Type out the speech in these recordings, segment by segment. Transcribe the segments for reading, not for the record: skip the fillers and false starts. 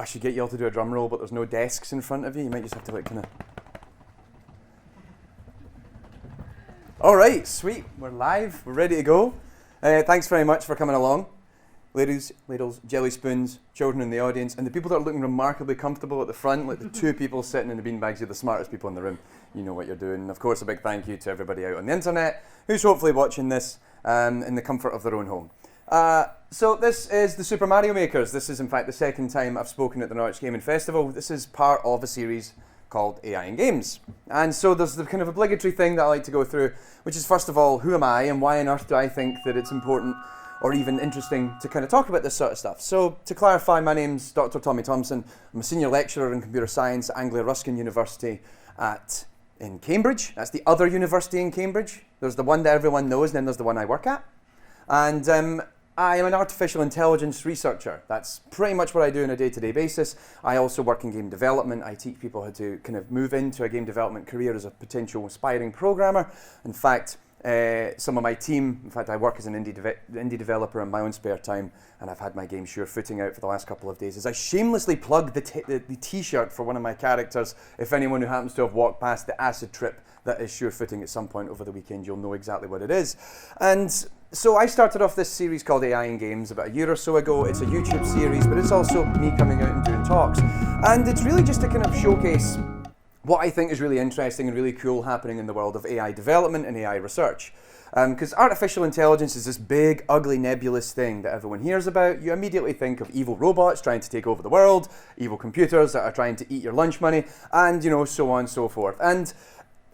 I should get you all to do a drum roll, but there's no desks in front of you. You might just have to like kind of... All right, sweet. We're live. We're ready to go. Thanks very much for coming along. Ladies, ladles, jelly spoons, children in the audience, and the people that are looking remarkably comfortable at the front, like the two people sitting in the beanbags, you're the smartest people in the room. You know what you're doing. And of course, a big thank you to everybody out on the internet who's hopefully watching this in the comfort of their own home. So this is the Super Mario Makers. This is, in fact, the second time I've spoken at the Norwich Gaming Festival. This is part of a series called AI in Games. And so there's the kind of obligatory thing that I like to go through, which is, first of all, who am I and why on earth do I think that it's important or even interesting to kind of talk about this sort of stuff. So to clarify, my name's Dr. Tommy Thompson. I'm a senior lecturer in computer science at Anglia Ruskin University in Cambridge. That's the other university in Cambridge. There's the one that everyone knows, and then there's the one I work at. And I am an artificial intelligence researcher. That's pretty much what I do on a day-to-day basis. I also work in game development. I teach people how to kind of move into a game development career as a potential aspiring programmer. In fact, some of my team, in fact, I work as an indie developer in my own spare time, and I've had my game Sure Footing out for the last couple of days. As I shamelessly plug the t-shirt for one of my characters, if anyone who happens to have walked past the acid trip that is Sure Footing at some point over the weekend, you'll know exactly what it is. And so I started off this series called AI in Games about a year or so ago. It's a YouTube series, but it's also me coming out and doing talks. And it's really just to kind of showcase what I think is really interesting and really cool happening in the world of AI development and AI research. Because artificial intelligence is this big, ugly, nebulous thing that everyone hears about. You immediately think of evil robots trying to take over the world, evil computers that are trying to eat your lunch money, and so on and so forth. And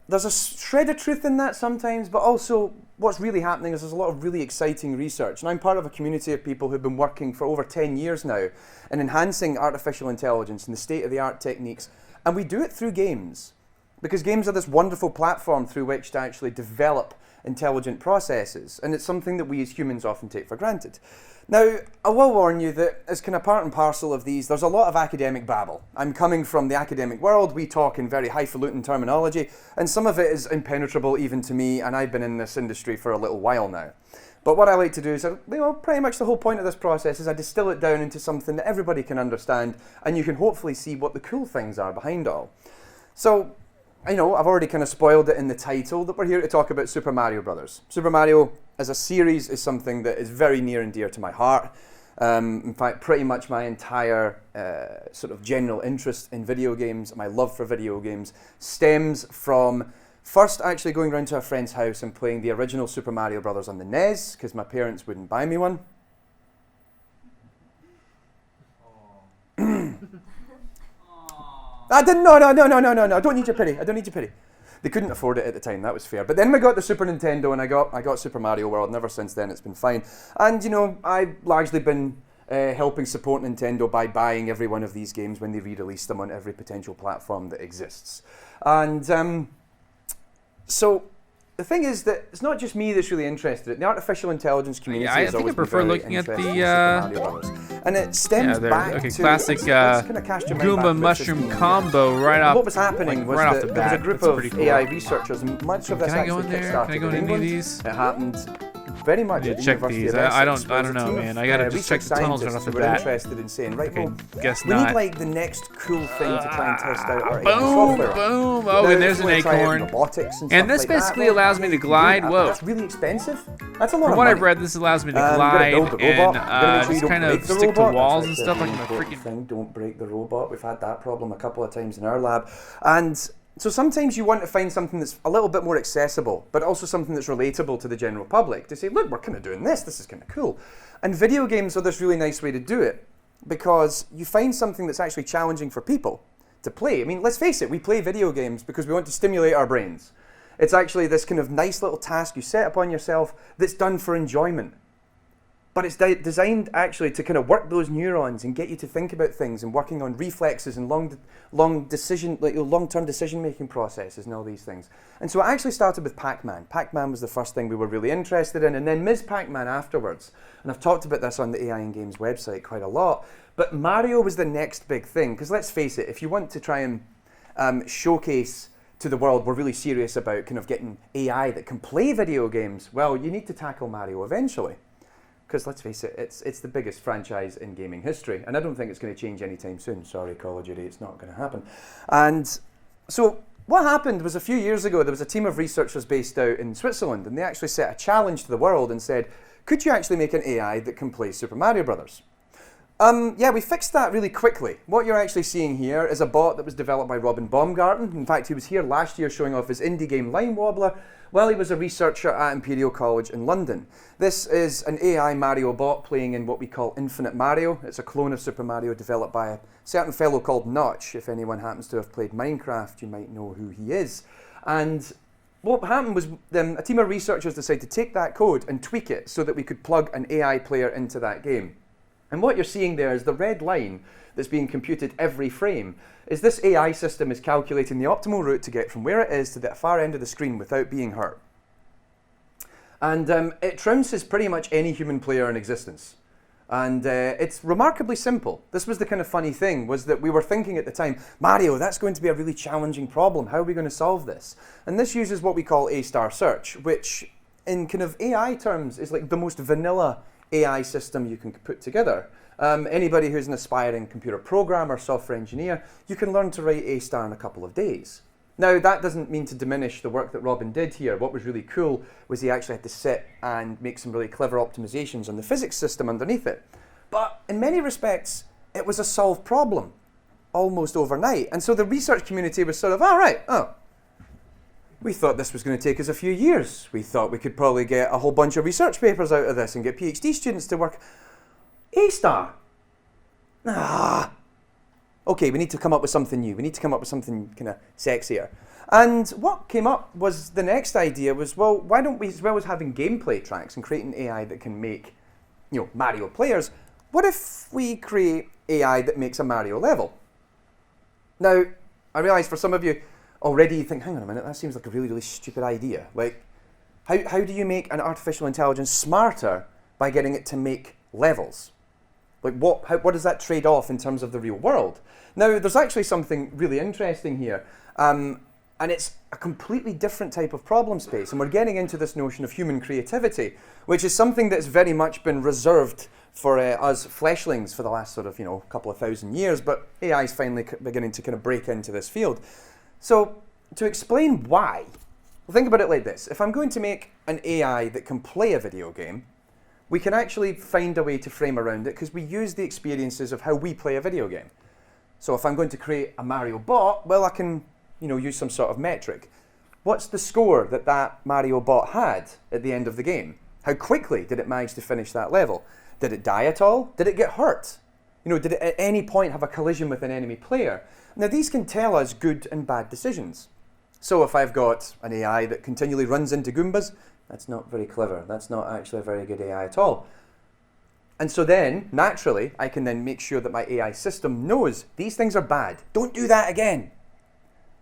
there's a shred of truth in that sometimes, but also what's really happening is there's a lot of really exciting research. And I'm part of a community of people who've been working for over 10 years now in enhancing artificial intelligence and the state-of-the-art techniques. And we do it through games, because games are this wonderful platform through which to actually develop intelligent processes. And it's something that we as humans often take for granted. Now, I will warn you that as kind of part and parcel of these, there's a lot of academic babble. I'm coming from the academic world. We talk in very highfalutin terminology, and some of it is impenetrable even to me, and I've been in this industry for a little while now. But what I like to do is, pretty much the whole point of this process is I distill it down into something that everybody can understand, and you can hopefully see what the cool things are behind all. So, I've already kind of spoiled it in the title that we're here to talk about Super Mario Brothers. Super Mario as a series is something that is very near and dear to my heart. In fact, pretty much my entire sort of general interest in video games, my love for video games, stems from first actually going round to a friend's house and playing the original Super Mario Brothers on the NES, because my parents wouldn't buy me one. I didn't, no, I don't need your pity, I don't need your pity. They couldn't afford it at the time, that was fair. But then we got the Super Nintendo and I got Super Mario World, and ever since then it's been fine. And I've largely been helping support Nintendo by buying every one of these games when they re-release them on every potential platform that exists. And so the thing is that it's not just me that's really interested. The artificial intelligence community has always been very interested in Super Mario Brothers. And it stems back to classic Goomba mushroom combo right off. What was happening was that there was a group of AI researchers, and much of this actually kickstarted in England. It happened very much at the University of Essex. I don't know, man. I gotta just check the tunnels right off the bat. Interested in saying, right, well, guess we not. need like the next cool thing to try and test out our software. Boom! Oh, and there's an acorn. And this basically allows me to glide. Whoa. That's really expensive. That's a lot of money. From what I've read, this allows me to glide and just kind of stick to walls and stuff like a freaking thing. Don't break the robot. We've had that problem a couple of times in our lab. And so sometimes you want to find something that's a little bit more accessible, but also something that's relatable to the general public, to say, look, we're kind of doing this is kind of cool. And video games are this really nice way to do it, because you find something that's actually challenging for people to play. I mean, let's face it, we play video games because we want to stimulate our brains. It's actually this kind of nice little task you set upon yourself that's done for enjoyment. But it's designed actually to kind of work those neurons and get you to think about things, and working on reflexes and long-term decision-making processes and all these things. And so it actually started with Pac-Man. Pac-Man was the first thing we were really interested in, and then Ms. Pac-Man afterwards. And I've talked about this on the AI in Games website quite a lot. But Mario was the next big thing, because let's face it, if you want to try and showcase to the world we're really serious about kind of getting AI that can play video games, well, you need to tackle Mario eventually. because let's face it, it's the biggest franchise in gaming history, and I don't think it's going to change anytime soon. Sorry, Call of Duty, it's not going to happen. And so what happened was a few years ago, there was a team of researchers based out in Switzerland, and they actually set a challenge to the world and said, could you actually make an AI that can play Super Mario Brothers? Yeah, we fixed that really quickly. What you're actually seeing here is a bot that was developed by Robin Baumgarten. In fact, he was here last year showing off his indie game Line Wobbler while he was a researcher at Imperial College in London. This is an AI Mario bot playing in what we call Infinite Mario. It's a clone of Super Mario developed by a certain fellow called Notch. If anyone happens to have played Minecraft, you might know who he is. And what happened was a team of researchers decided to take that code and tweak it so that we could plug an AI player into that game. And what you're seeing there is the red line that's being computed every frame is this AI system is calculating the optimal route to get from where it is to the far end of the screen without being hurt. And it trounces pretty much any human player in existence. And it's remarkably simple. This was the kind of funny thing, was that we were thinking at the time, Mario, that's going to be a really challenging problem. How are we going to solve this? And this uses what we call A-star search, which in kind of AI terms is like the most vanilla AI system you can put together. Anybody who's an aspiring computer programmer, software engineer, you can learn to write A-star in a couple of days. Now, that doesn't mean to diminish the work that Robin did here. What was really cool was he actually had to sit and make some really clever optimizations on the physics system underneath it. But in many respects, it was a solved problem almost overnight. And so the research community was sort of, we thought this was going to take us a few years. We thought we could probably get a whole bunch of research papers out of this and get PhD students to work. A-star? Okay, we need to come up with something new. We need to come up with something kind of sexier. And what came up was the next idea was, well, why don't we, as well as having gameplay tracks and creating AI that can make, Mario players, what if we create AI that makes a Mario level? Now, I realize for some of you, already you think, hang on a minute, that seems like a really, really stupid idea. Like, how do you make an artificial intelligence smarter by getting it to make levels? Like, what does that trade off in terms of the real world? Now, there's actually something really interesting here, and it's a completely different type of problem space, and we're getting into this notion of human creativity, which is something that's very much been reserved for us fleshlings for the last sort of, couple of thousand years, but AI is finally beginning to kind of break into this field. So, to explain why, well, think about it like this. If I'm going to make an AI that can play a video game, we can actually find a way to frame around it because we use the experiences of how we play a video game. So if I'm going to create a Mario bot, well, I can, use some sort of metric. What's the score that Mario bot had at the end of the game? How quickly did it manage to finish that level? Did it die at all? Did it get hurt? Did it at any point have a collision with an enemy player? Now, these can tell us good and bad decisions. So if I've got an AI that continually runs into Goombas, that's not very clever. That's not actually a very good AI at all. And so then, naturally, I can then make sure that my AI system knows these things are bad. Don't do that again.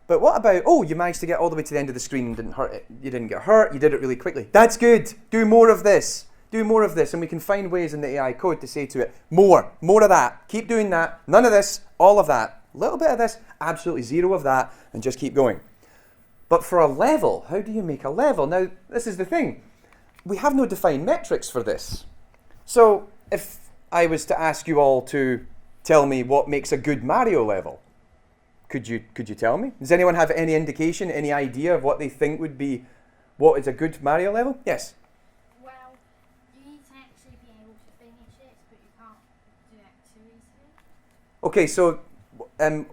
But what about, you managed to get all the way to the end of the screen and didn't hurt it. You didn't get hurt, you did it really quickly. That's good. Do more of this. Do more of this. And we can find ways in the AI code to say to it, more of that. Keep doing that. None of this, all of that. A little bit of this, absolutely zero of that, and just keep going. But for a level, how do you make a level? Now, this is the thing. We have no defined metrics for this. So if I was to ask you all to tell me what makes a good Mario level, could you tell me? Does anyone have any indication, any idea of what they think would be, what is a good Mario level? Yes? Well, you need to actually be able to finish it, but you can't do it too easily. Okay, so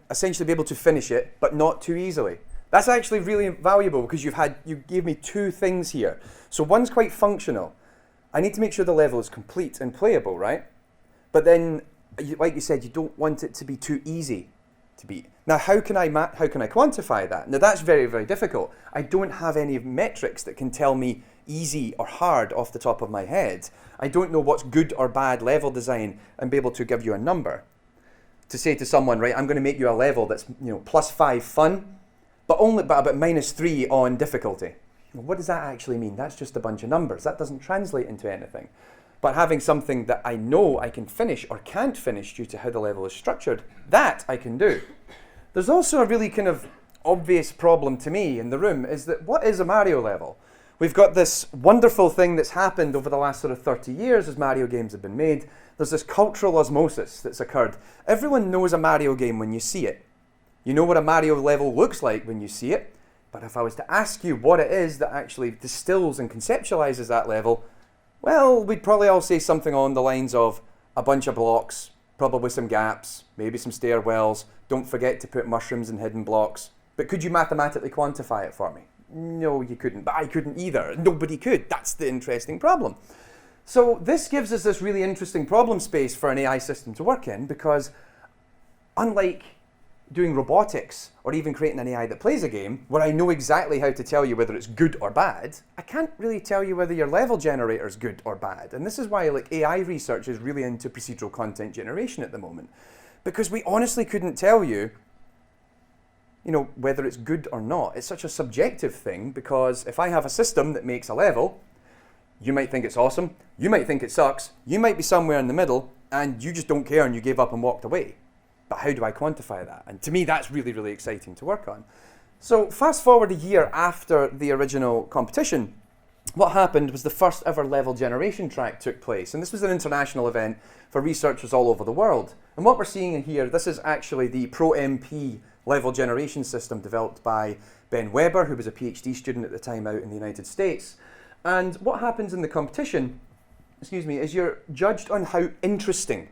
essentially be able to finish it, but not too easily. That's actually really valuable because you gave me two things here. So one's quite functional. I need to make sure the level is complete and playable, right? But then, like you said, you don't want it to be too easy to beat. Now, how can I quantify that? Now, that's very, very difficult. I don't have any metrics that can tell me easy or hard off the top of my head. I don't know what's good or bad level design and be able to give you a number. To say to someone, right, I'm going to make you a level that's +5 fun, but about -3 on difficulty. What does that actually mean? That's just a bunch of numbers. That doesn't translate into anything. But having something that I know I can finish or can't finish due to how the level is structured, that I can do. There's also a really kind of obvious problem to me in the room is that what is a Mario level? we've got this wonderful thing that's happened over the last sort of 30 years as Mario games have been made. There's this cultural osmosis that's occurred. Everyone knows a Mario game when you see it. You know what a Mario level looks like when you see it. But if I was to ask you what it is that actually distills and conceptualizes that level, well, we'd probably all say something along the lines of a bunch of blocks, probably some gaps, maybe some stairwells, don't forget to put mushrooms and hidden blocks. But could you mathematically quantify it for me? No, you couldn't, but I couldn't either. Nobody could. That's the interesting problem. So this gives us this really interesting problem space for an AI system to work in, because unlike doing robotics or even creating an AI that plays a game, where I know exactly how to tell you whether it's good or bad, I can't really tell you whether your level generator is good or bad. And this is why AI research is really into procedural content generation at the moment, because we honestly couldn't tell you, whether it's good or not. It's such a subjective thing, because if I have a system that makes a level, you might think it's awesome, you might think it sucks, you might be somewhere in the middle, and you just don't care and you gave up and walked away. But how do I quantify that? And to me, that's really, really exciting to work on. So fast forward a year after the original competition, what happened was the first ever level generation track took place. And this was an international event for researchers all over the world. And what we're seeing in here, this is actually the ProMP level generation system developed by Ben Weber, who was a PhD student at the time out in the United States. And what happens in the competition, is you're judged on how interesting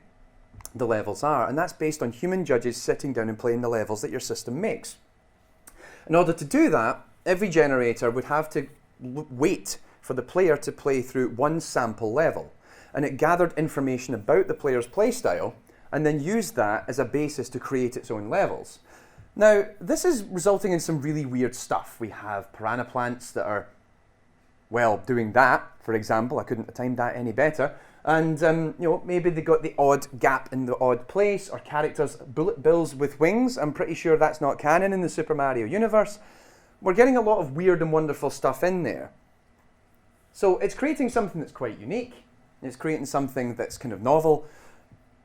the levels are. And that's based on human judges sitting down and playing the levels that your system makes. In order to do that, every generator would have to wait for the player to play through one sample level. And it gathered information about the player's playstyle and then used that as a basis to create its own levels. Now, this is resulting in some really weird stuff. We have piranha plants that are, doing that, for example. I couldn't have timed that any better. And, maybe they got the odd gap in the odd place, or characters, bullet bills with wings. I'm pretty sure that's not canon in the Super Mario universe. We're getting a lot of weird and wonderful stuff in there. So it's creating something that's quite unique. It's creating something that's kind of novel.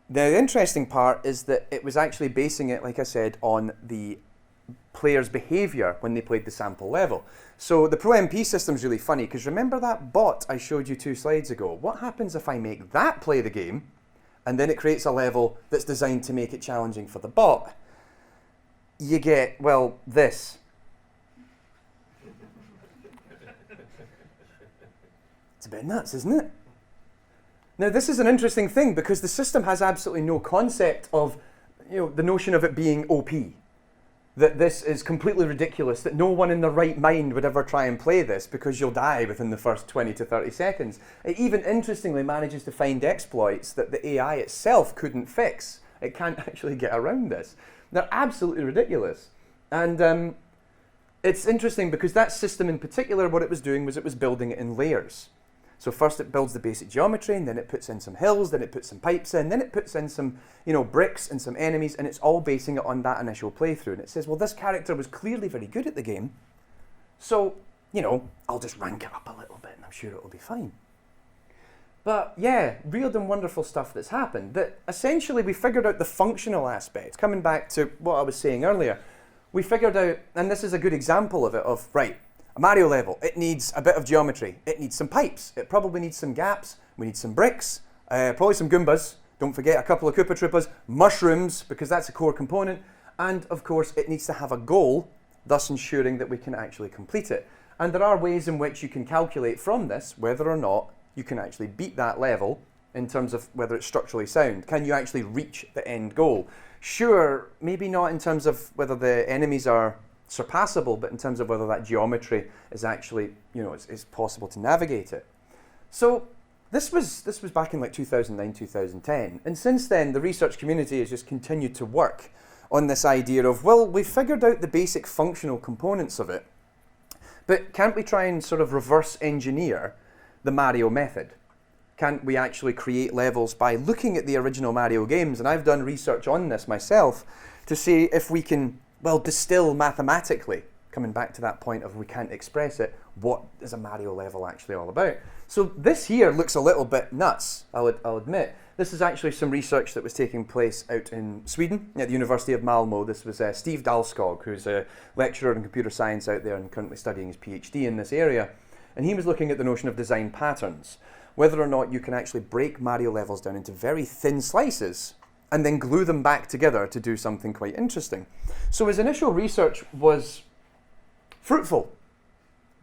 The interesting part is that it was actually basing it, like I said, on the player's behavior when they played the sample level. So the ProMP system's really funny, because remember that bot I showed you 2 slides ago? What happens if I make that play the game, and then it creates a level that's designed to make it challenging for the bot? You get, this. It's a bit nuts, isn't it? Now, this is an interesting thing, because the system has absolutely no concept of, the notion of it being OP. That this is completely ridiculous, that no one in their right mind would ever try and play this, because you'll die within the first 20 to 30 seconds. It even interestingly manages to find exploits that the AI itself couldn't fix. It can't actually get around this. They're absolutely ridiculous. And it's interesting, because that system in particular, what it was doing was it was building it in layers. So first it builds the basic geometry, and then it puts in some hills, then it puts some pipes in, then it puts in some, bricks and some enemies, and it's all basing it on that initial playthrough. And it says, well, this character was clearly very good at the game, so, I'll just rank it up a little bit, and I'm sure it'll be fine. But yeah, weird and wonderful stuff that's happened. That essentially we figured out the functional aspect. Coming back to what I was saying earlier, we figured out, and this is a good example of it, a Mario level, it needs a bit of geometry. It needs some pipes. It probably needs some gaps. We need some bricks, probably some Goombas. Don't forget a couple of Koopa Troopas, mushrooms, because that's a core component. And of course, it needs to have a goal, thus ensuring that we can actually complete it. And there are ways in which you can calculate from this whether or not you can actually beat that level in terms of whether it's structurally sound. Can you actually reach the end goal? Sure, maybe not in terms of whether the enemies are surpassable, but in terms of whether that geometry is actually, is possible to navigate it. So this was back in 2009, 2010. And since then, the research community has just continued to work on this idea of, we've figured out the basic functional components of it, but can't we try and sort of reverse engineer the Mario method? Can't we actually create levels by looking at the original Mario games? And I've done research on this myself to see if we can distill mathematically, coming back to that point of we can't express it, what is a Mario level actually all about? So this here looks a little bit nuts, I'll admit. This is actually some research that was taking place out in Sweden at the University of Malmo. This was Steve Dalskog, who's a lecturer in computer science out there and currently studying his PhD in this area. And he was looking at the notion of design patterns, whether or not you can actually break Mario levels down into very thin slices and then glue them back together to do something quite interesting. So his initial research was fruitful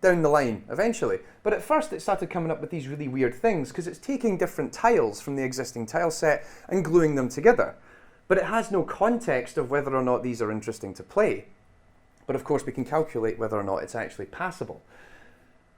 down the line eventually. But at first it started coming up with these really weird things because it's taking different tiles from the existing tile set and gluing them together. But it has no context of whether or not these are interesting to play. But of course we can calculate whether or not it's actually passable.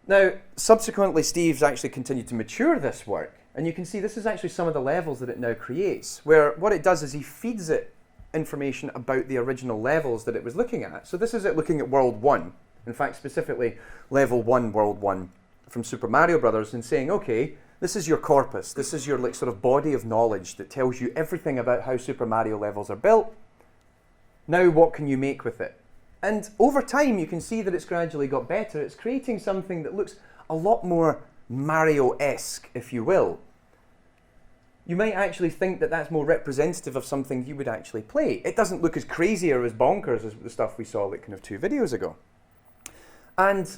Now, subsequently Steve's actually continued to mature this work, and you can see this is actually some of the levels that it now creates, where what it does is he feeds it information about the original levels that it was looking at. So this is it looking at World 1, in fact specifically Level 1, World 1 from Super Mario Brothers, and saying, okay, this is your corpus, this is your sort of body of knowledge that tells you everything about how Super Mario levels are built. Now what can you make with it? And over time you can see that it's gradually got better. It's creating something that looks a lot more Mario-esque, if you will. You might actually think that that's more representative of something you would actually play. It doesn't look as crazy or as bonkers as the stuff we saw like kind of 2 videos ago. And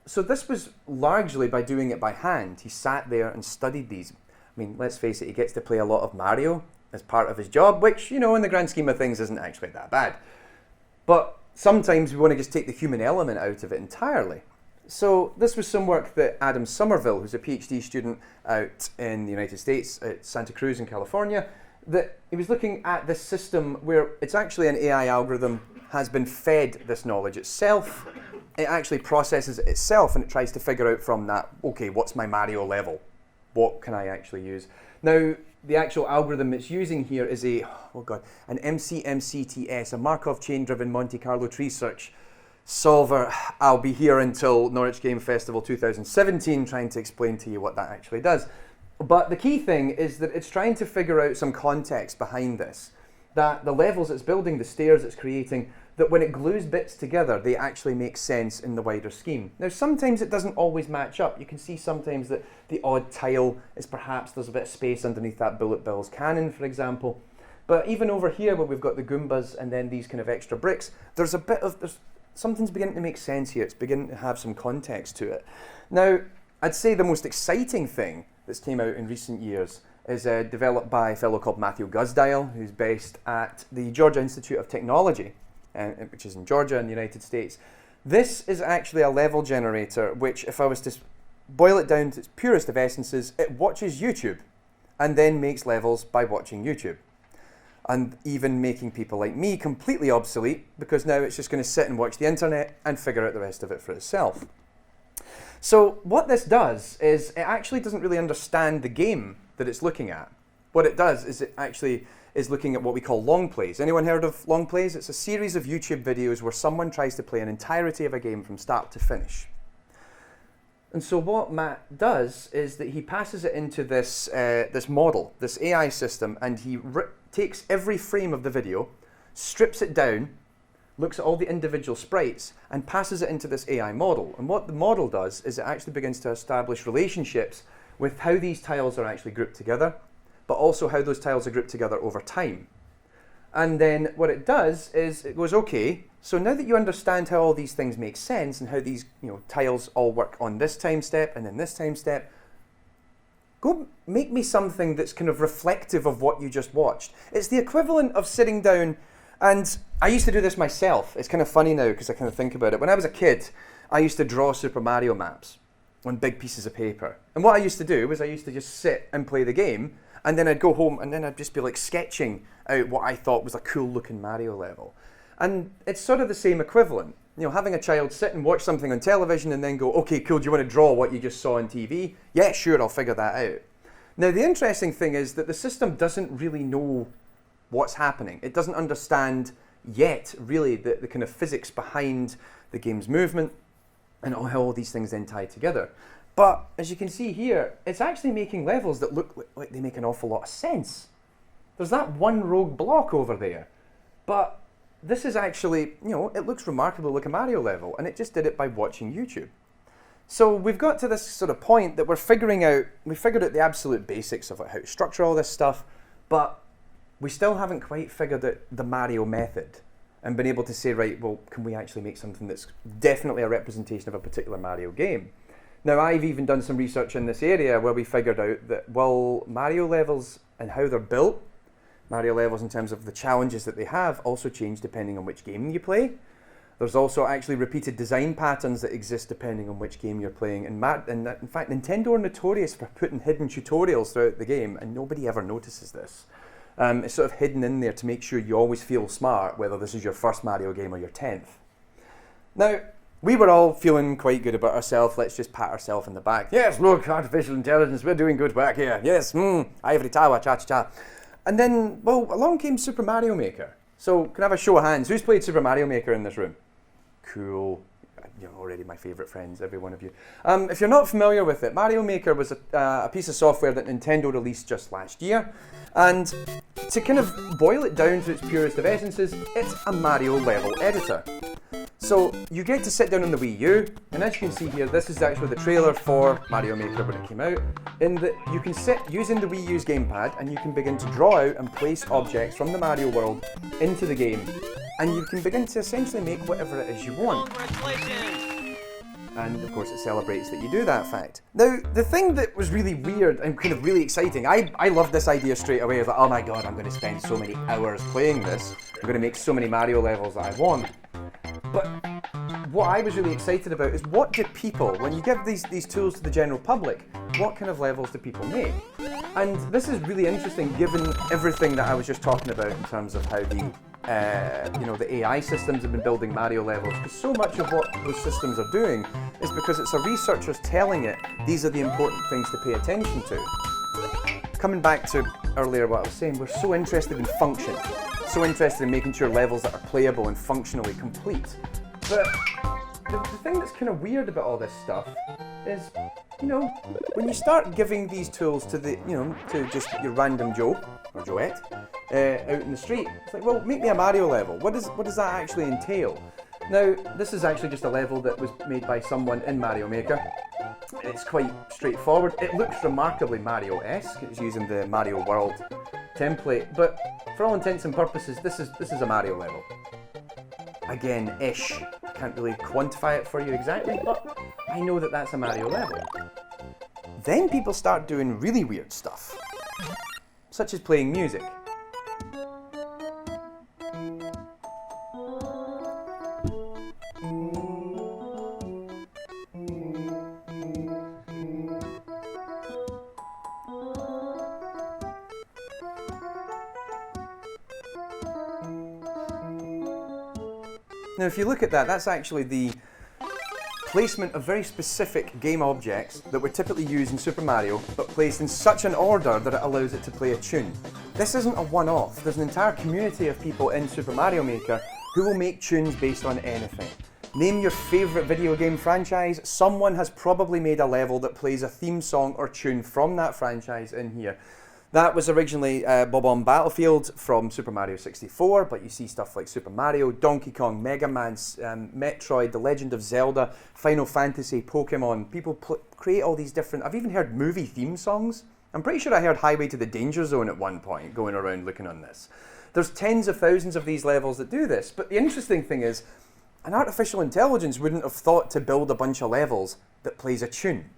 so this was largely by doing it by hand. He sat there and studied these. I mean, let's face it, he gets to play a lot of Mario as part of his job, which, you know, in the grand scheme of things isn't actually that bad. But sometimes we want to just take the human element out of it entirely. So this was some work that Adam Somerville, who's a PhD student out in the United States at Santa Cruz in California, that he was looking at this system where it's actually an AI algorithm has been fed this knowledge itself. It actually processes it itself and it tries to figure out from that, okay, what's my Mario level? What can I actually use? Now, the actual algorithm it's using here is an MCMCTS, a Markov chain-driven Monte Carlo tree search solver. I'll be here until Norwich Game Festival 2017 trying to explain to you what that actually does. But the key thing is that it's trying to figure out some context behind this. That the levels it's building, the stairs it's creating, that when it glues bits together, they actually make sense in the wider scheme. Now, sometimes it doesn't always match up. You can see sometimes that the odd tile is perhaps there's a bit of space underneath that Bullet Bill's cannon, for example. But even over here where we've got the Goombas and then these kind of extra bricks, there's something's beginning to make sense here. It's beginning to have some context to it. Now, I'd say the most exciting thing that's came out in recent years is developed by a fellow called Matthew Guzdial, who's based at the Georgia Institute of Technology, which is in Georgia in the United States. This is actually a level generator, which if I was to boil it down to its purest of essences, it watches YouTube and then makes levels by watching YouTube. And even making people like me completely obsolete, because now it's just going to sit and watch the internet and figure out the rest of it for itself. So what this does is it actually doesn't really understand the game that it's looking at. What it does is it actually is looking at what we call long plays. Anyone heard of long plays? It's a series of YouTube videos where someone tries to play an entirety of a game from start to finish. And so what Matt does is that he passes it into this, this model, this AI system, and he takes every frame of the video, strips it down, looks at all the individual sprites, and passes it into this AI model. And what the model does is it actually begins to establish relationships with how these tiles are actually grouped together, but also how those tiles are grouped together over time. And then what it does is it goes, okay, so now that you understand how all these things make sense and how these tiles all work on this time step and then this time step, go make me something that's kind of reflective of what you just watched. It's the equivalent of sitting down, and I used to do this myself. It's kind of funny now because I kind of think about it. When I was a kid, I used to draw Super Mario maps on big pieces of paper. And what I used to do was I used to just sit and play the game, and then I'd go home and then I'd just be like sketching out what I thought was a cool looking Mario level. And it's sort of the same equivalent. Having a child sit and watch something on television and then go, okay, cool, do you want to draw what you just saw on TV? Yeah, sure, I'll figure that out. Now, the interesting thing is that the system doesn't really know what's happening. It doesn't understand yet, really, the kind of physics behind the game's movement and how all these things then tie together. But as you can see here, it's actually making levels that look like they make an awful lot of sense. There's that one rogue block over there. But this is actually, it looks remarkably like a Mario level, and it just did it by watching YouTube. So we've got to this sort of point that we figured out the absolute basics of how to structure all this stuff, but we still haven't quite figured out the Mario method and been able to say, right, well, can we actually make something that's definitely a representation of a particular Mario game? Now, I've even done some research in this area where we figured out that while Mario levels and how they're built, Mario levels in terms of the challenges that they have also change depending on which game you play. There's also actually repeated design patterns that exist depending on which game you're playing. And in fact, Nintendo are notorious for putting hidden tutorials throughout the game, and nobody ever notices this. It's sort of hidden in there to make sure you always feel smart, whether this is your first Mario game or your 10th. Now, we were all feeling quite good about ourselves. Let's just pat ourselves in the back. Yes, look, artificial intelligence, we're doing good work here. Yes, ivory tower, cha-cha-cha. And then, well, along came Super Mario Maker. So, can I have a show of hands? Who's played Super Mario Maker in this room? Cool. You're already my favourite friends, every one of you. If you're not familiar with it, Mario Maker was a piece of software that Nintendo released just last year. And to kind of boil it down to its purest of essences, it's a Mario level editor. So you get to sit down on the Wii U, and as you can see here, this is actually the trailer for Mario Maker when it came out, in that you can sit using the Wii U's gamepad and you can begin to draw out and place objects from the Mario world into the game, and you can begin to essentially make whatever it is you want. And of course it celebrates that you do that fact. Now, the thing that was really weird and kind of really exciting, I loved this idea straight away. I was like, oh my god, I'm going to spend so many hours playing this. I'm going to make so many Mario levels that I want. But what I was really excited about is, what do people, when you give these tools to the general public, what kind of levels do people make? And this is really interesting given everything that I was just talking about in terms of how the AI systems have been building Mario levels, because so much of what those systems are doing is because it's a researcher's telling it these are the important things to pay attention to. Coming back to earlier what I was saying, we're so interested in function, so interested in making sure levels that are playable and functionally complete. But the thing that's kind of weird about all this stuff is, when you start giving these tools to to just your random Joe or Joette out in the street, it's like, well, make me a Mario level. What does that actually entail? Now, this is actually just a level that was made by someone in Mario Maker. It's quite straightforward. It looks remarkably Mario-esque. It's using the Mario World template, but for all intents and purposes, this is a Mario level. Again, ish. I can't really quantify it for you exactly, but I know that that's a Mario level. Then people start doing really weird stuff, such as playing music. Now, if you look at that, that's actually the placement of very specific game objects that would typically use in Super Mario, but placed in such an order that it allows it to play a tune. This isn't a one-off. There's an entire community of people in Super Mario Maker who will make tunes based on anything. Name your favourite video game franchise, someone has probably made a level that plays a theme song or tune from that franchise in here. That was originally Bob-omb Battlefield from Super Mario 64, but you see stuff like Super Mario, Donkey Kong, Mega Man, Metroid, The Legend of Zelda, Final Fantasy, Pokemon. People create all these different... I've even heard movie theme songs. I'm pretty sure I heard Highway to the Danger Zone at one point, going around looking on this. There's tens of thousands of these levels that do this, but the interesting thing is, an artificial intelligence wouldn't have thought to build a bunch of levels that plays a tune.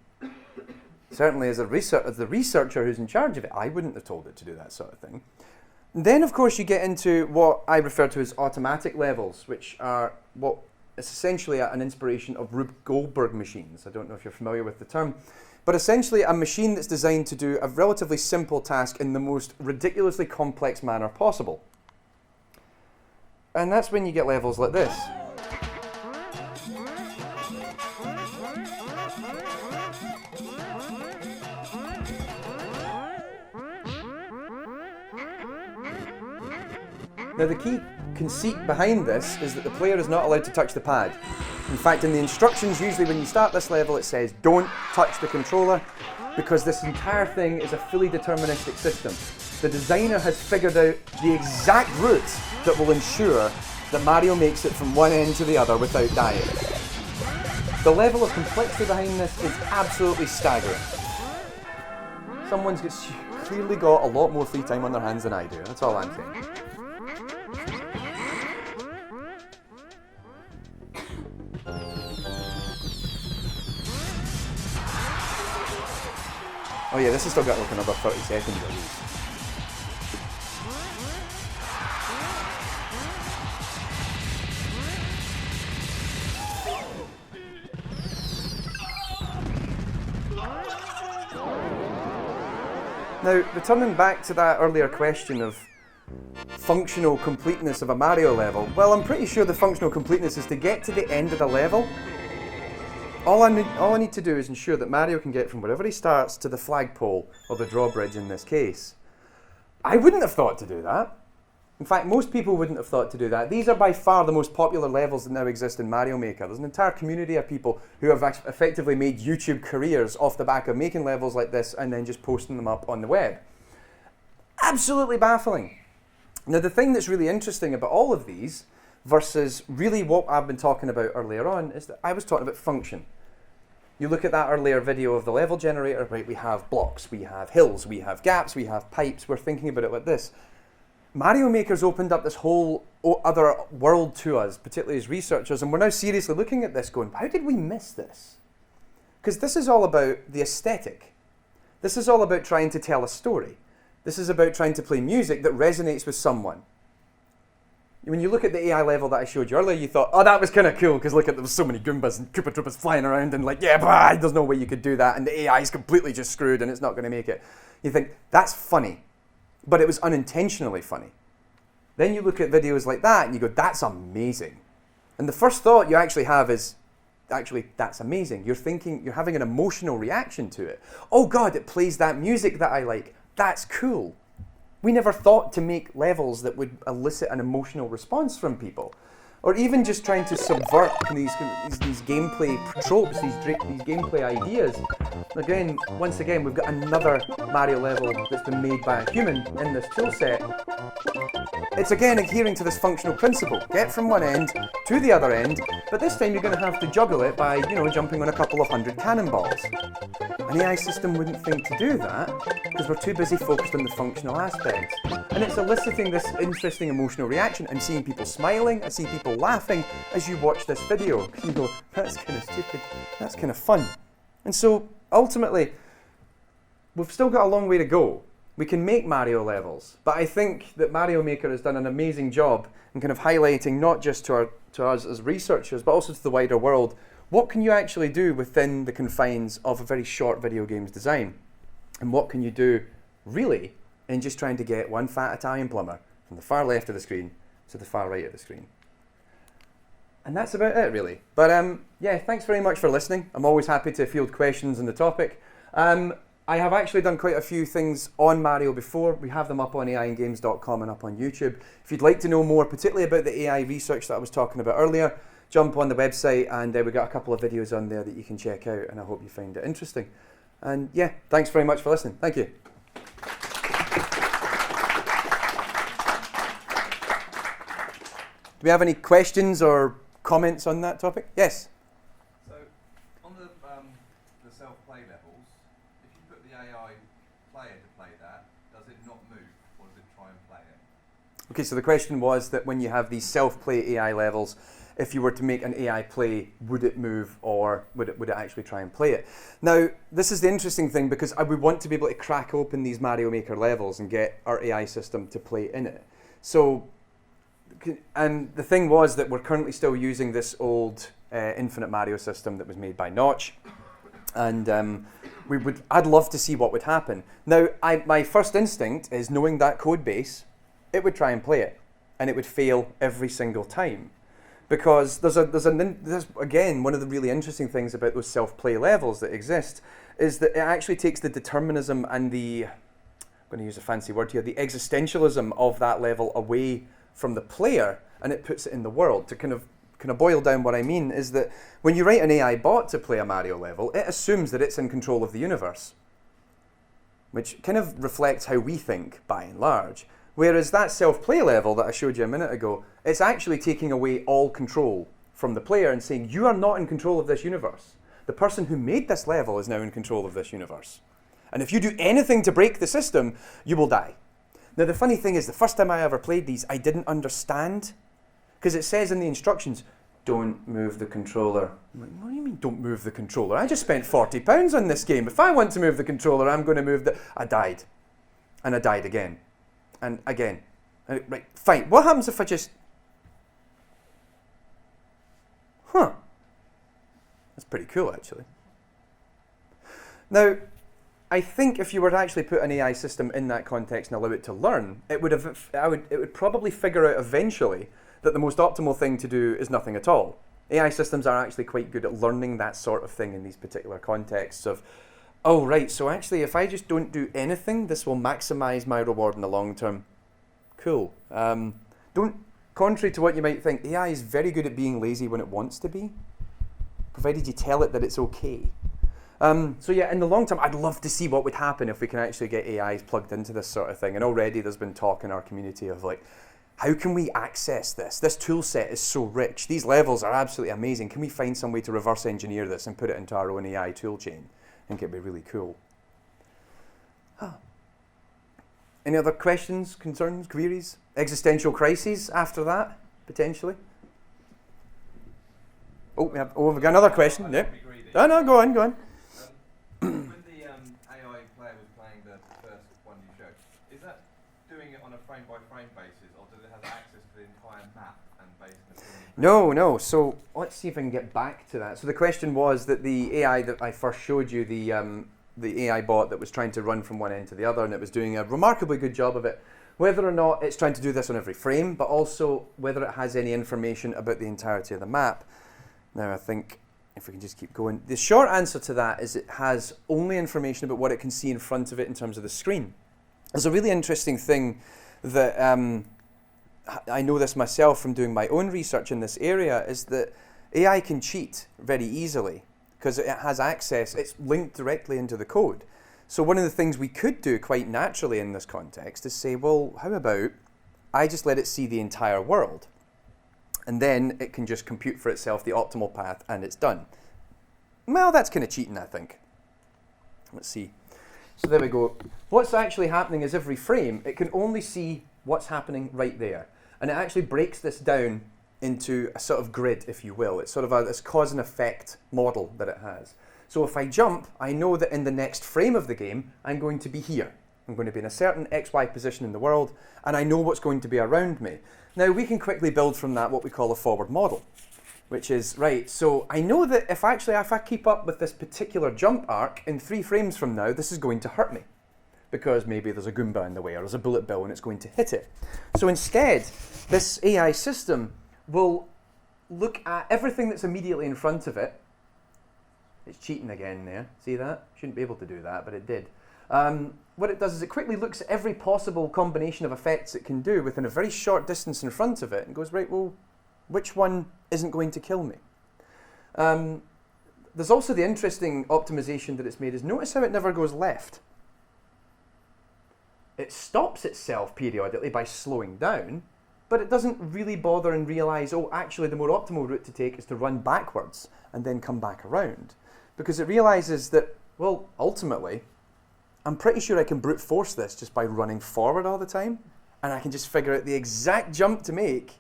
Certainly as the researcher who's in charge of it, I wouldn't have told it to do that sort of thing. And then, of course, you get into what I refer to as automatic levels, which are what is essentially an inspiration of Rube Goldberg machines. I don't know if you're familiar with the term, but essentially a machine that's designed to do a relatively simple task in the most ridiculously complex manner possible. And that's when you get levels like this. Now, the key conceit behind this is that the player is not allowed to touch the pad. In fact, in the instructions, usually when you start this level, it says don't touch the controller, because this entire thing is a fully deterministic system. The designer has figured out the exact route that will ensure that Mario makes it from one end to the other without dying. The level of complexity behind this is absolutely staggering. Someone's clearly got a lot more free time on their hands than I do, that's all I'm saying. Oh yeah, this has still got like another 30 seconds at least. Now, returning back to that earlier question of functional completeness of a Mario level, well, I'm pretty sure the functional completeness is to get to the end of the level. All I need to do is ensure that Mario can get from wherever he starts to the flagpole, or the drawbridge in this case. I wouldn't have thought to do that. In fact, most people wouldn't have thought to do that. These are by far the most popular levels that now exist in Mario Maker. There's an entire community of people who have effectively made YouTube careers off the back of making levels like this and then just posting them up on the web. Absolutely baffling. Now, the thing that's really interesting about all of these versus really what I've been talking about earlier on is that I was talking about function. You look at that earlier video of the level generator, right? We have blocks, we have hills, we have gaps, we have pipes. We're thinking about it like this. Mario Maker's opened up this whole other world to us, particularly as researchers, and we're now seriously looking at this going, how did we miss this? Because this is all about the aesthetic. This is all about trying to tell a story. This is about trying to play music that resonates with someone. When you look at the AI level that I showed you earlier, you thought, oh, that was kind of cool, because look at, there was so many Goombas and Koopa Troopas flying around, and like, yeah, bah, there's no way you could do that, and the AI is completely just screwed, and it's not going to make it. You think, that's funny. But it was unintentionally funny. Then you look at videos like that and you go, that's amazing. And the first thought you actually have is, actually, that's amazing. You're thinking, you're having an emotional reaction to it. Oh God, it plays that music that I like. That's cool. We never thought to make levels that would elicit an emotional response from people. Or even just trying to subvert these gameplay tropes, these gameplay ideas. Again, once again, we've got another Mario level that's been made by a human in this tool set. It's again adhering to this functional principle. Get from one end to the other end, but this time you're going to have to juggle it by, jumping on a couple of hundred cannonballs. An AI system wouldn't think to do that because we're too busy focused on the functional aspects. And it's eliciting this interesting emotional reaction. I'm seeing people smiling, I see people laughing as you watch this video. You go, that's kind of stupid, that's kind of fun. And so ultimately, we've still got a long way to go. We can make Mario levels, but I think that Mario Maker has done an amazing job in kind of highlighting not just to us as researchers, but also to the wider world, what can you actually do within the confines of a very short video games design? And what can you do, really, in just trying to get one fat Italian plumber from the far left of the screen to the far right of the screen? And that's about it, really. But yeah, thanks very much for listening. I'm always happy to field questions on the topic. I have actually done quite a few things on Mario before. We have them up on AIandGames.com and up on YouTube. If you'd like to know more, particularly about the AI research that I was talking about earlier, jump on the website and we've got a couple of videos on there that you can check out, and I hope you find it interesting. And yeah, thanks very much for listening. Thank you. Do we have any questions or comments on that topic? Yes? So, on the self-play levels, if you put the AI player to play that, does it not move, or does it try and play it? Okay, so the question was that when you have these self-play AI levels, if you were to make an AI play, would it move, or would it actually try and play it? Now, this is the interesting thing, because we want to be able to crack open these Mario Maker levels and get our AI system to play in it. So, and the thing was that we're currently still using this old Infinite Mario system that was made by Notch, and I'd love to see what would happen. Now, my first instinct is, knowing that code base, it would try and play it, and it would fail every single time. Because there's again, one of the really interesting things about those self-play levels that exist is that it actually takes the determinism and I'm going to use a fancy word here, the existentialism of that level away from the player, and it puts it in the world. To kind of boil down what I mean is that when you write an AI bot to play a Mario level, it assumes that it's in control of the universe, which kind of reflects how we think by and large. Whereas that self-play level that I showed you a minute ago, it's actually taking away all control from the player and saying, you are not in control of this universe. The person who made this level is now in control of this universe. And if you do anything to break the system, you will die. Now, the funny thing is, the first time I ever played these, I didn't understand, because it says in the instructions, don't move the controller. I'm like, what do you mean don't move the controller? I just spent £40 on this game. If I want to move the controller, I'm going to move the... I died. And I died again. And again. Right, fine. What happens if I just... Huh. That's pretty cool, actually. Now, I think if you were to actually put an AI system in that context and allow it to learn, it would probably figure out eventually that the most optimal thing to do is nothing at all. AI systems are actually quite good at learning that sort of thing in these particular contexts of, oh right, so actually if I just don't do anything, this will maximize my reward in the long term. Cool. Contrary to what you might think, AI is very good at being lazy when it wants to be, provided you tell it that it's okay. So yeah, in the long term, I'd love to see what would happen if we can actually get AIs plugged into this sort of thing. And already there's been talk in our community of like, how can we access this? This tool set is so rich. These levels are absolutely amazing. Can we find some way to reverse engineer this and put it into our own AI tool chain? I think it'd be really cool. Huh. Any other questions, concerns, queries? Existential crises after that, potentially? Oh, we've got another question. Yeah. Oh, no, go on. When the AI player was playing the first one you showed, is that doing it on a frame-by-frame basis, or does it have access to the entire map and based on No. So let's see if I can get back to that. So the question was that the AI that I first showed you, the AI bot that was trying to run from one end to the other, and it was doing a remarkably good job of it, whether or not it's trying to do this on every frame, but also whether it has any information about the entirety of the map. Now I think, if we can just keep going, the short answer to that is it has only information about what it can see in front of it in terms of the screen. There's a really interesting thing that I know this myself from doing my own research in this area, is that AI can cheat very easily because it has access, it's linked directly into the code. So one of the things we could do quite naturally in this context is say, well, how about I just let it see the entire world? And then it can just compute for itself the optimal path and it's done. Well, that's kind of cheating, I think. Let's see. So there we go. What's actually happening is every frame, it can only see what's happening right there. And it actually breaks this down into a sort of grid, if you will. It's sort of this cause and effect model that it has. So if I jump, I know that in the next frame of the game, I'm going to be here. I'm going to be in a certain XY position in the world, and I know what's going to be around me. Now, we can quickly build from that what we call a forward model, which is, right, so I know that if I keep up with this particular jump arc, in 3 frames from now, this is going to hurt me, because maybe there's a Goomba in the way, or there's a bullet bill, and it's going to hit it. So instead, this AI system will look at everything that's immediately in front of it. It's cheating again there. See that? Shouldn't be able to do that, but it did. What it does is it quickly looks at every possible combination of effects it can do within a very short distance in front of it and goes, right, well, which one isn't going to kill me? There's also the interesting optimization that it's made is notice how it never goes left. It stops itself periodically by slowing down, but it doesn't really bother and realize, oh, actually the more optimal route to take is to run backwards and then come back around. Because it realizes that, well, ultimately, I'm pretty sure I can brute force this just by running forward all the time, and I can just figure out the exact jump to make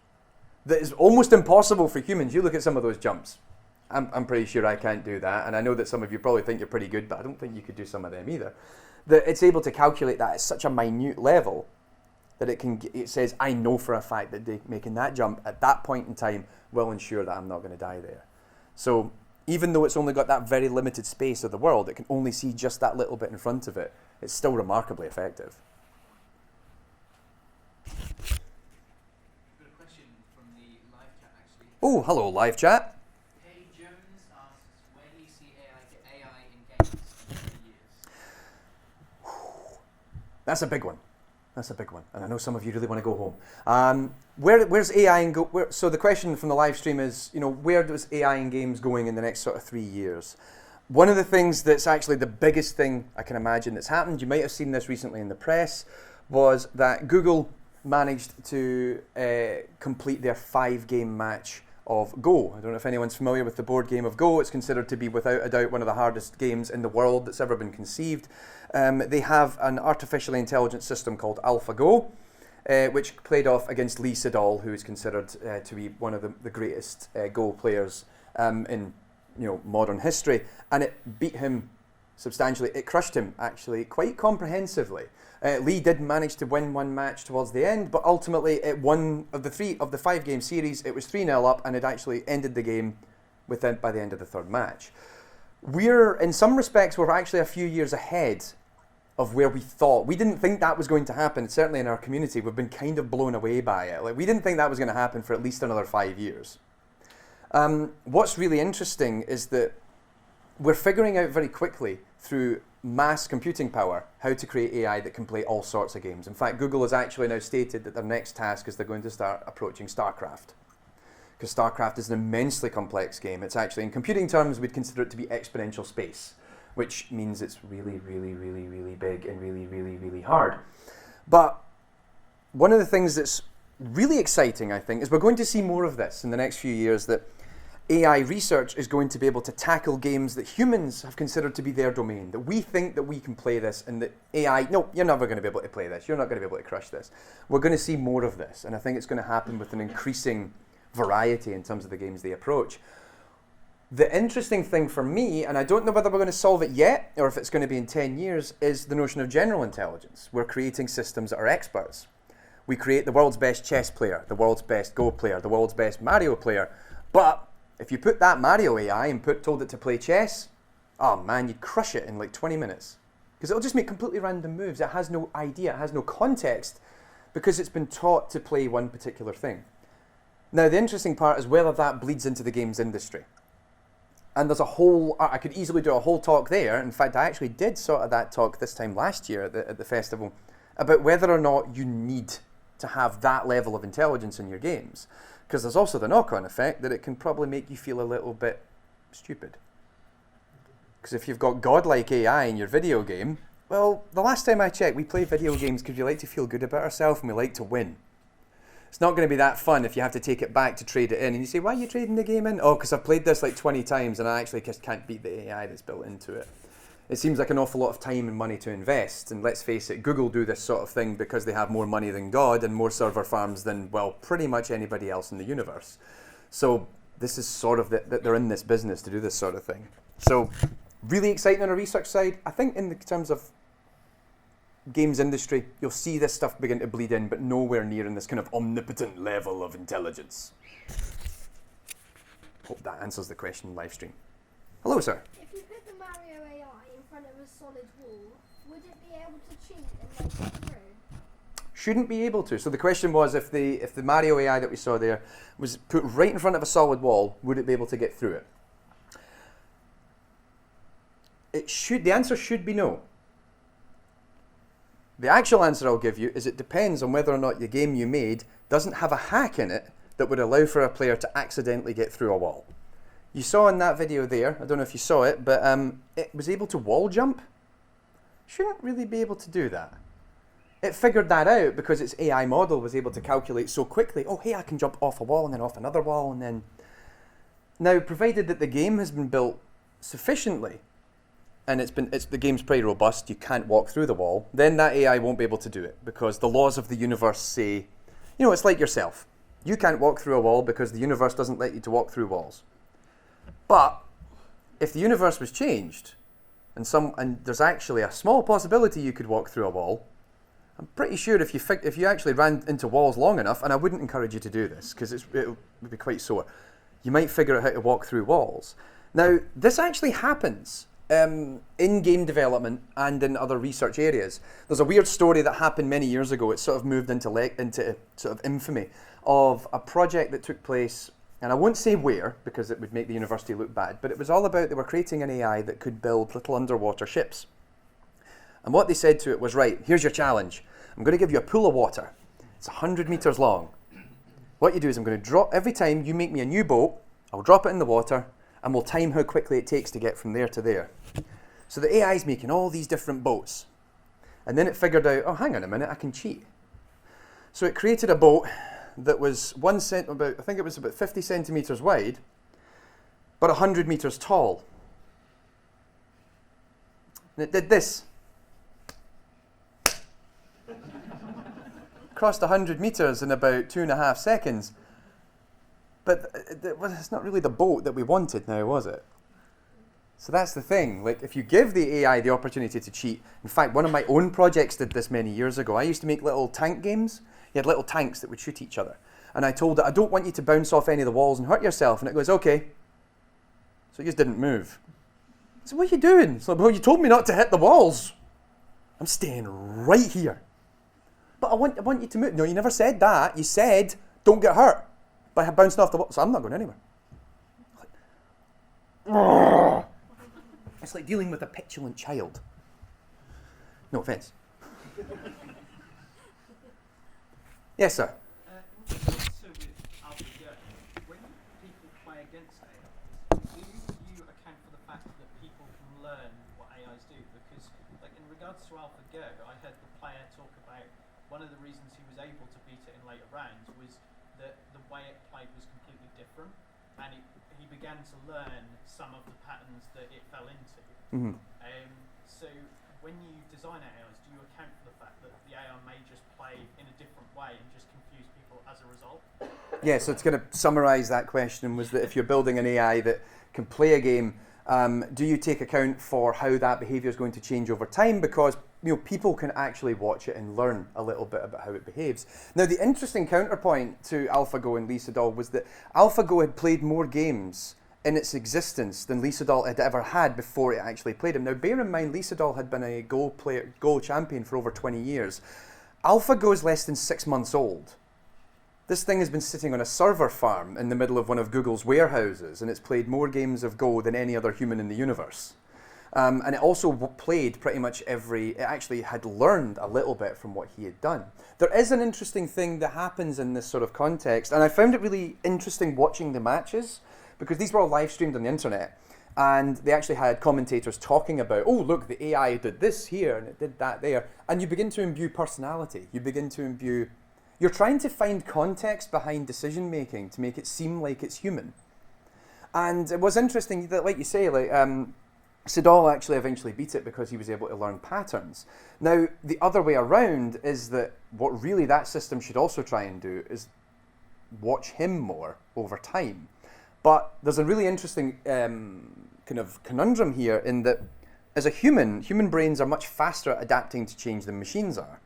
that is almost impossible for humans. You look at some of those jumps. I'm pretty sure I can't do that, and I know that some of you probably think you're pretty good, but I don't think you could do some of them either. That it's able to calculate that at such a minute level that it says, I know for a fact that making that jump at that point in time will ensure that I'm not going to die there. So even though it's only got that very limited space of the world, it can only see just that little bit in front of it. It's still remarkably effective. Got a question from the live chat, actually. Oh, hello, live chat. Hey Jones asks, where do you see AI in games in 3 years? That's a big one. That's a big one, and I know some of you really want to go home. Where's AI in so the question from the live stream is, where does AI in games going in the next sort of 3 years? One of the things that's actually the biggest thing I can imagine that's happened, you might have seen this recently in the press, was that Google managed to complete their 5-game match of Go. I don't know if anyone's familiar with the board game of Go. It's considered to be, without a doubt, one of the hardest games in the world that's ever been conceived. They have an artificially intelligent system called AlphaGo, which played off against Lee Sedol, who is considered to be one of the greatest Go players in modern history, and it beat him substantially. It crushed him, actually, quite comprehensively. Lee did manage to win one match towards the end, but ultimately it won of the 5-game series. It was 3-0 up, and it actually ended the game by the end of the third match. In some respects, we're actually a few years ahead of where we thought. We didn't think that was going to happen. Certainly in our community, we've been kind of blown away by it. Like, we didn't think that was going to happen for at least another 5 years. What's really interesting is that we're figuring out very quickly through mass computing power how to create AI that can play all sorts of games. In fact, Google has actually now stated that their next task is they're going to start approaching StarCraft. Because StarCraft is an immensely complex game. It's actually, in computing terms, we'd consider it to be exponential space, which means it's really, really, really, really big and really, really, really hard. But one of the things that's really exciting, I think, is we're going to see more of this in the next few years, that AI research is going to be able to tackle games that humans have considered to be their domain, that we think that we can play this, and that AI, no, you're never going to be able to play this, you're not going to be able to crush this. We're going to see more of this, and I think it's going to happen with an increasing variety in terms of the games they approach. The interesting thing for me, and I don't know whether we're going to solve it yet, or if it's going to be in 10 years, is the notion of general intelligence. We're creating systems that are experts. We create the world's best chess player, the world's best Go player, the world's best Mario player, but if you put that Mario AI and told it to play chess, oh man, you'd crush it in like 20 minutes. Because it'll just make completely random moves. It has no idea, it has no context, because it's been taught to play one particular thing. Now, the interesting part is whether that bleeds into the games industry. And there's I could easily do a whole talk there. In fact, I actually did sort of that talk this time last year at the festival, about whether or not you need to have that level of intelligence in your games. Because there's also the knock-on effect that it can probably make you feel a little bit stupid. Because if you've got godlike AI in your video game, well, the last time I checked, we play video games because we like to feel good about ourselves and we like to win. It's not going to be that fun if you have to take it back to trade it in. And you say, why are you trading the game in? Oh, because I've played this like 20 times and I actually just can't beat the AI that's built into it. It seems like an awful lot of time and money to invest. And let's face it, Google do this sort of thing because they have more money than God and more server farms than, well, pretty much anybody else in the universe. So this is sort of that they're in this business to do this sort of thing. So really exciting on a research side. I think in the terms of games industry, you'll see this stuff begin to bleed in, but nowhere near in this kind of omnipotent level of intelligence. Hope that answers the question live stream. Hello, sir. If you put the Mario AI in front of a solid wall, would it be able to cheat and make it through? Shouldn't be able to. So the question was, if the Mario AI that we saw there was put right in front of a solid wall, would it be able to get through it? It should. The answer should be no. The actual answer I'll give you is it depends on whether or not the game you made doesn't have a hack in it that would allow for a player to accidentally get through a wall. You saw in that video there, I don't know if you saw it, but it was able to wall jump. Shouldn't really be able to do that. It figured that out because its AI model was able to calculate so quickly, oh hey, I can jump off a wall and then off another wall and then... Now, provided that the game has been built sufficiently, and the game's pretty robust, you can't walk through the wall, then that AI won't be able to do it because the laws of the universe say, it's like yourself. You can't walk through a wall because the universe doesn't let you to walk through walls. But if the universe was changed, and there's actually a small possibility you could walk through a wall, I'm pretty sure if you actually ran into walls long enough, and I wouldn't encourage you to do this because it would be quite sore, you might figure out how to walk through walls. Now, this actually happens in game development and in other research areas. There's a weird story that happened many years ago. It sort of moved into sort of infamy of a project that took place, and I won't say where because it would make the university look bad, but it was all about they were creating an AI that could build little underwater ships. And what they said to it was, right, here's your challenge. I'm going to give you a pool of water. It's 100 meters long. What you do is I'm going to drop, every time you make me a new boat, I'll drop it in the water, and we'll time how quickly it takes to get from there to there. So the AI is making all these different boats. And then it figured out, oh, hang on a minute, I can cheat. So it created a boat that was I think it was about 50 centimeters wide, but 100 meters tall. And it did this. crossed 100 meters in about 2.5 seconds. But it's not really the boat that we wanted now, was it? So that's the thing. Like, if you give the AI the opportunity to cheat, in fact, one of my own projects did this many years ago. I used to make little tank games. You had little tanks that would shoot each other. And I told it, I don't want you to bounce off any of the walls and hurt yourself. And it goes, okay. So it just didn't move. I said, what are you doing? It's like, well, you told me not to hit the walls. I'm staying right here. But I want you to move. No, you never said that. You said, don't get hurt by bouncing off the wall. So I'm not going anywhere. It's like dealing with a petulant child. No offense. Yes, sir. So with AlphaGo, when people play against AI, do you account for the fact that people can learn what AIs do? Because, like, in regards to AlphaGo, I heard the player talk about one of the reasons he was able to beat it in later rounds was that the way it played was completely different, and he began to learn some of the patterns that it fell into. Mm-hmm. So when you design AIs, do you account for the fact that the AI may just play in a different way and just confuse people as a result? Yeah, so to kind of summarise that question was that if you're building an AI that can play a game, do you take account for how that behaviour is going to change over time? Because people can actually watch it and learn a little bit about how it behaves. Now, the interesting counterpoint to AlphaGo and Lee Sedol was that AlphaGo had played more games in its existence than Lee Sedol had ever had before it actually played him. Now, bear in mind, Lee Sedol had been a Go champion for over 20 years. AlphaGo is less than 6 months old. This thing has been sitting on a server farm in the middle of one of Google's warehouses, and it's played more games of Go than any other human in the universe. And it also played pretty much it actually had learned a little bit from what he had done. There is an interesting thing that happens in this sort of context, and I found it really interesting watching the matches, because these were all live streamed on the internet, and they actually had commentators talking about, oh, look, the AI did this here, and it did that there, and you begin to imbue personality. You begin to imbue... You're trying to find context behind decision making to make it seem like it's human. And it was interesting that, like you say, Sedol actually eventually beat it because he was able to learn patterns. Now, the other way around is that what really that system should also try and do is watch him more over time. But there's a really interesting kind of conundrum here in that as a human brains are much faster at adapting to change than machines are.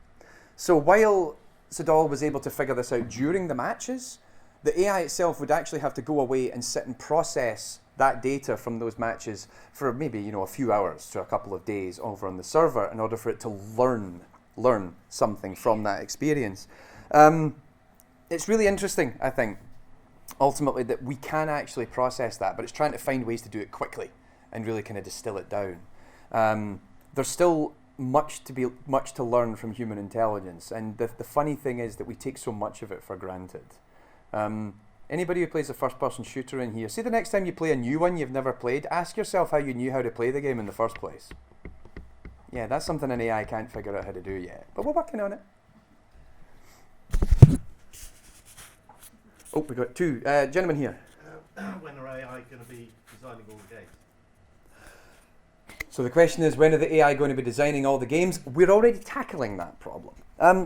So while Sedol was able to figure this out during the matches, the AI itself would actually have to go away and sit and process that data from those matches for maybe a few hours to a couple of days over on the server in order for it to learn something from that experience. It's really interesting, I think, ultimately, that we can actually process that, but it's trying to find ways to do it quickly and really kind of distill it down. There's still much to learn from human intelligence, and the funny thing is that we take so much of it for granted. Anybody who plays a first-person shooter in here, see the next time you play a new one you've never played, ask yourself how you knew how to play the game in the first place. Yeah, that's something an AI can't figure out how to do yet, but we're working on it. Oh, we got two gentlemen here. When are AI going to be designing all the games? So the question is, when are the AI going to be designing all the games? We're already tackling that problem.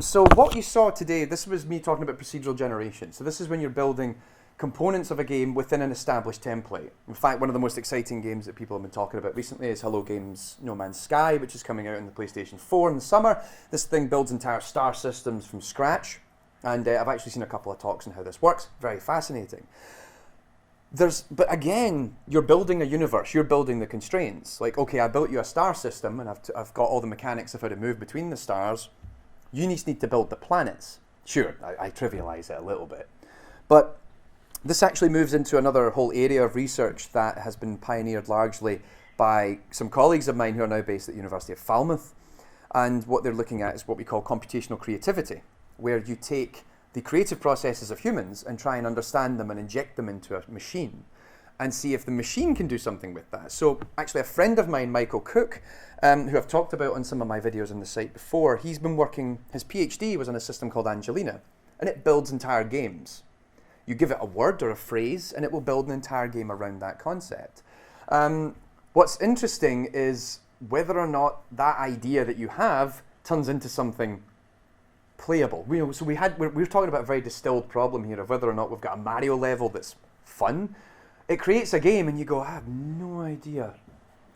So what you saw today, this was me talking about procedural generation. So this is when you're building components of a game within an established template. In fact, one of the most exciting games that people have been talking about recently is Hello Games' No Man's Sky, which is coming out on the PlayStation 4 in the summer. This thing builds entire star systems from scratch. And I've actually seen a couple of talks on how this works. Very fascinating. But again, you're building a universe. You're building the constraints. Like, okay, I built you a star system, and I've got all the mechanics of how to move between the stars. You need to build the planets. Sure, I trivialize it a little bit. But this actually moves into another whole area of research that has been pioneered largely by some colleagues of mine who are now based at the University of Falmouth. And what they're looking at is what we call computational creativity, where you take the creative processes of humans and try and understand them and inject them into a machine and see if the machine can do something with that. So actually a friend of mine, Michael Cook, who I've talked about on some of my videos on the site before, he's been working, his PhD was on a system called Angelina, and it builds entire games. You give it a word or a phrase and it will build an entire game around that concept. What's interesting is whether or not that idea that you have turns into something playable. So we're talking about a very distilled problem here of whether or not we've got a Mario level that's fun. It creates a game and you go, I have no idea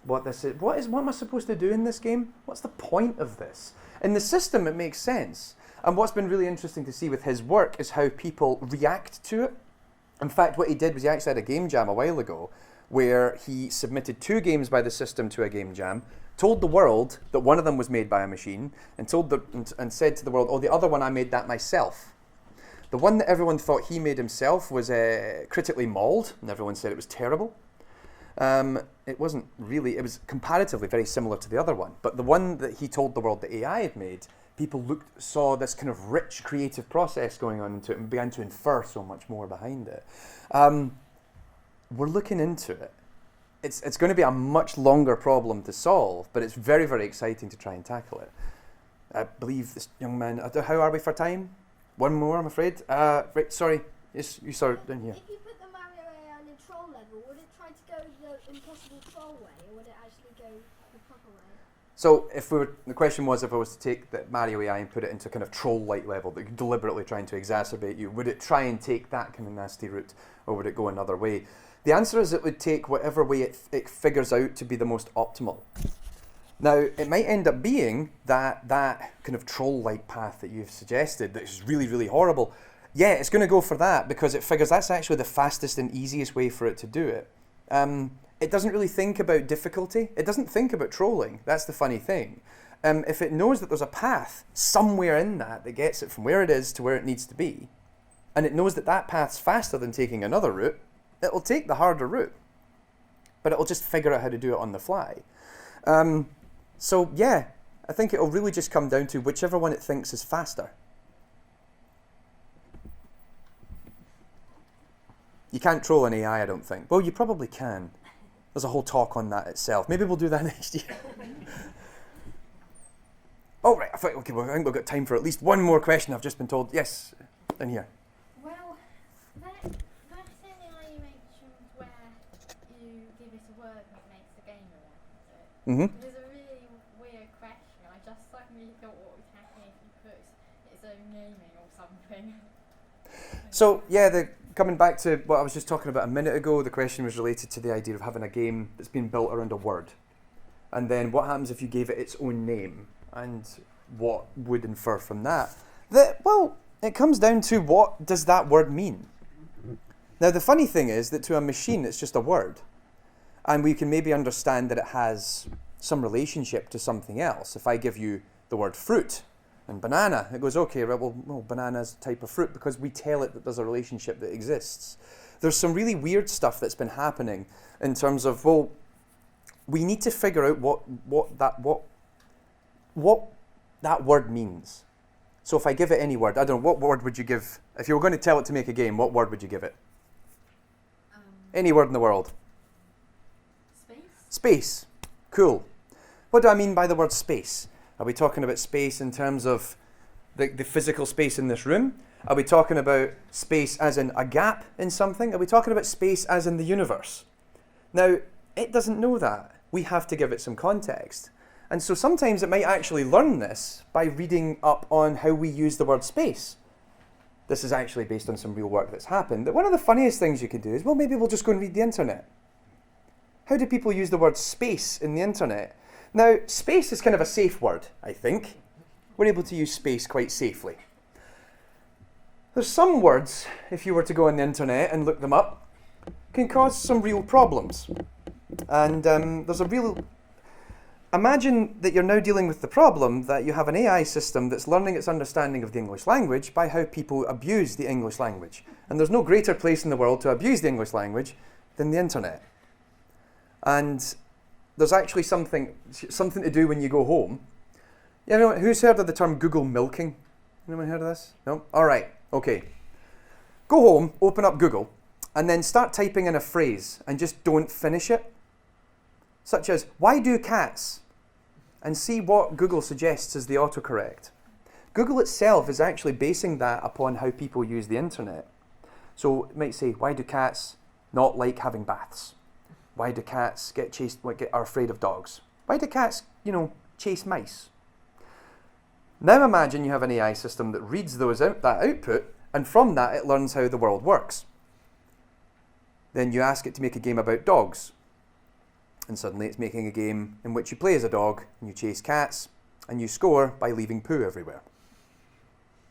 what this is. What am I supposed to do in this game? What's the point of this? In the system, it makes sense. And what's been really interesting to see with his work is how people react to it. In fact, what he did was he actually had a game jam a while ago where he submitted 2 games by the system to a game jam, told the world that one of them was made by a machine, and said to the world, oh, the other one, I made that myself. The one that everyone thought he made himself was critically mauled, and everyone said it was terrible. It wasn't really, it was comparatively very similar to the other one. But the one that he told the world that AI had made, people saw this kind of rich creative process going on into it and began to infer so much more behind it. We're looking into it. It's going to be a much longer problem to solve, but it's very, very exciting to try and tackle it. I believe this young man, how are we for time? One more, I'm afraid. Right, sorry. Yes, you start down here. If you put the Mario AI on the troll level, would it try to go the impossible troll way, or would it actually go the proper way? So the question was if I was to take the Mario AI and put it into kind of troll-like level, that deliberately trying to exacerbate you, would it try and take that kind of nasty route, or would it go another way? The answer is it would take whatever way it figures out to be the most optimal. Now, it might end up being that kind of troll-like path that you've suggested that is really, really horrible. Yeah, it's going to go for that because it figures that's actually the fastest and easiest way for it to do it. It doesn't really think about difficulty. It doesn't think about trolling. That's the funny thing. If it knows that there's a path somewhere in that gets it from where it is to where it needs to be, and it knows that that path's faster than taking another route, it'll take the harder route, but it'll just figure out how to do it on the fly. So yeah, I think it'll really just come down to whichever one it thinks is faster. You can't troll an AI, I don't think. Well, you probably can. There's a whole talk on that itself. Maybe we'll do that next year. Oh, right, okay, well, I think we've got time for at least one more question. I've just been told. Yes, in here. Well, that thing I mentioned where you give it a word and it makes a game around it. Mm-hmm. It was a really weird question. I just suddenly thought what would happen if you put its own naming or something. So, yeah, coming back to what I was just talking about a minute ago, the question was related to the idea of having a game that's been built around a word. And then what happens if you gave it its own name? And what would infer from that? Well, it comes down to what does that word mean? Now, the funny thing is that to a machine, it's just a word. And we can maybe understand that it has some relationship to something else. If I give you the word fruit and banana, it goes, okay, right, well, banana's a type of fruit because we tell it that there's a relationship that exists. There's some really weird stuff that's been happening in terms of, well, we need to figure out what that word means. So if I give it any word, I don't know, what word would you give? If you were going to tell it to make a game, what word would you give it? Any word in the world. Space? Space. Cool. What do I mean by the word space? Are we talking about space in terms of the physical space in this room? Are we talking about space as in a gap in something? Are we talking about space as in the universe? Now, it doesn't know that. We have to give it some context. And so sometimes it might actually learn this by reading up on how we use the word space. This is actually based on some real work that's happened. That one of the funniest things you could do is, well, maybe we'll just go and read the internet. How do people use the word space in the internet? Now, space is kind of a safe word, I think. We're able to use space quite safely. There's some words, if you were to go on the internet and look them up, can cause some real problems. And there's a real... Imagine that you're now dealing with the problem that you have an AI system that's learning its understanding of the English language by how people abuse the English language. And there's no greater place in the world to abuse the English language than the internet. And there's actually something to do when you go home. You know, who's heard of the term Google milking? Anyone heard of this? No? All right, okay. Go home, open up Google, and then start typing in a phrase and just don't finish it. Such as, why do cats? And see what Google suggests as the autocorrect. Google itself is actually basing that upon how people use the internet. So it might say, why do cats not like having baths? Why do cats are afraid of dogs? Why do cats, chase mice? Now imagine you have an AI system that reads that output, and from that it learns how the world works. Then you ask it to make a game about dogs, and suddenly it's making a game in which you play as a dog, and you chase cats, and you score by leaving poo everywhere.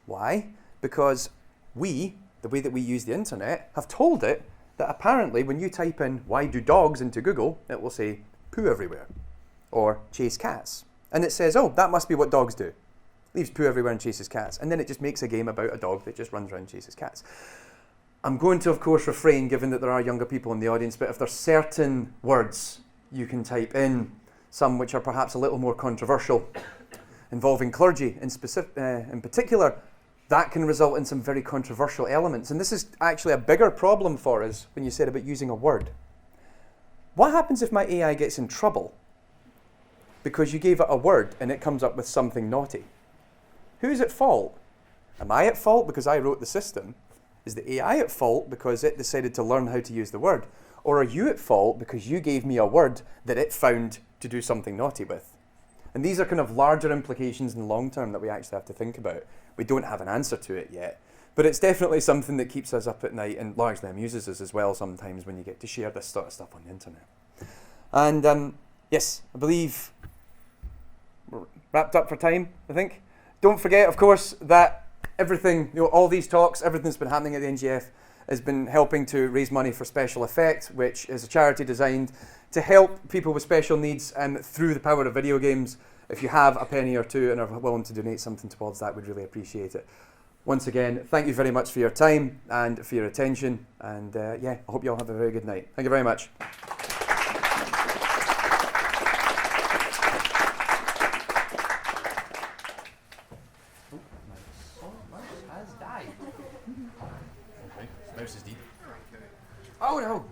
Why? Because we, the way that we use the internet, have told it that apparently when you type in "why do dogs" into Google, it will say poo everywhere, or chase cats. And it says, oh, that must be what dogs do. Leaves poo everywhere and chases cats. And then it just makes a game about a dog that just runs around and chases cats. I'm going to, of course, refrain, given that there are younger people in the audience, but if there's certain words you can type in, some which are perhaps a little more controversial, involving clergy in particular, that can result in some very controversial elements. And this is actually a bigger problem for us when you said about using a word. What happens if my AI gets in trouble because you gave it a word and it comes up with something naughty? Who's at fault? Am I at fault because I wrote the system? Is the AI at fault because it decided to learn how to use the word? Or are you at fault because you gave me a word that it found to do something naughty with? And these are kind of larger implications in the long term that we actually have to think about. We don't have an answer to it yet, but it's definitely something that keeps us up at night and largely amuses us as well sometimes when you get to share this sort of stuff on the internet. And yes, I believe we're wrapped up for time, I think. Don't forget, of course, that everything, all these talks, everything that's been happening at the NGF has been helping to raise money for Special Effect, which is a charity designed to help people with special needs through the power of video games. If you have a penny or two and are willing to donate something towards that, we'd really appreciate it. Once again, thank you very much for your time and for your attention. And yeah, I hope you all have a very good night. Thank you very much. Mouse has died. Okay, mouse is dead. Oh no!